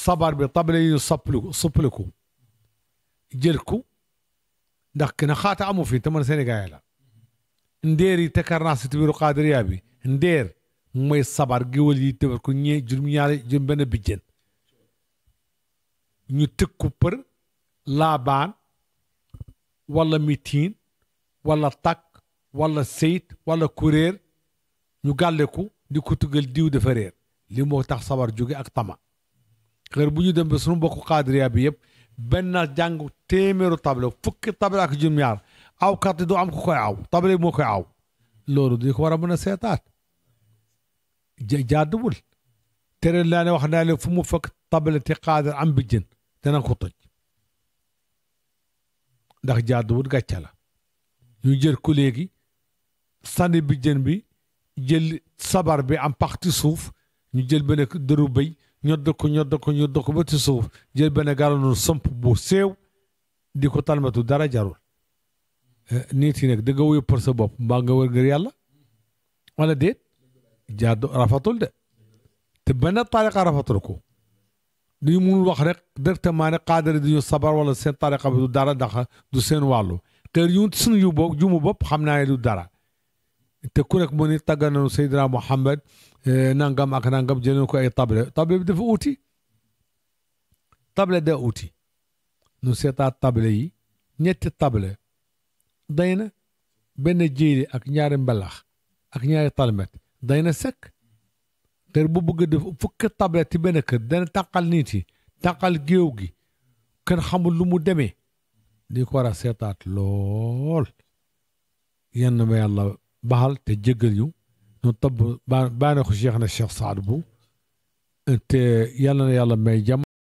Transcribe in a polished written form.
sabar bi tabale yi ñu soppaliku jël ko ndax ki na xaata amu fi te man Sénégal la ndeer yi te karnaasi ci biiru xaadiriya bi ndeer mooy sabar géwël yi tëbal ko juróom-ñaari juróom benn bijjën ñu tëg ko për laabaan wala mitiin wala takk wala seyt wala kuréer ñu gàlle ko di ko tugal diw dafa réer li moo tax sabar jóge ak tama xër bu ñu dem ba suñu mbokku xaadiriya bi yëpp benn jàng téeméeru table fukki table ak juróom-ñaar aw kat du am ko koy aw table moo koy aw loolu di ko war a mën a seetaat jaaduwul tere laa ne wax naa leen fu mu fekk table te xaadir am bijjën dana ko toj ndax jaaduwul gàcce la ñu jël ko léegi sànni bijjën bi jël sabar bi am pax ci suuf ñu jël benn dëru béy ñodd ko ba ci suuf jël benn galonu somp bu seew di ko talmatu dara jarul nit yi nag da nga wuyu pour sa bopp mbaa nga wër ngir yàlla wala déet jaadu rafatul de te benn tariqa rafatul ko duñu munul wax rek directement ne xaadari duñu sabar wala seen tariqa bi du dara ndax du seen wàllu te yu suñu yu bopp jumu bopp xam naa ne du dara te ku nekk mu ni tàgga nañu Seydina Muhammad nangam ak nangam jëlee ko ay table bi dafa uti table da uti nu seetaat table yi ñetti table day na benn jéeri ak ñaari mbalax ak ñaari talmet day na sekk kër bu bëgg def fukki table ci benn kër dana tànqal nit yi tànqal géew gi kenn xamul lu mu demee di ko war a seetaat lool yenn ma yàlla baxal te jéggal ñu ñu tabb baane ko Cheikh na Cheikh Saad bu te yàlla na yàlla may jàmm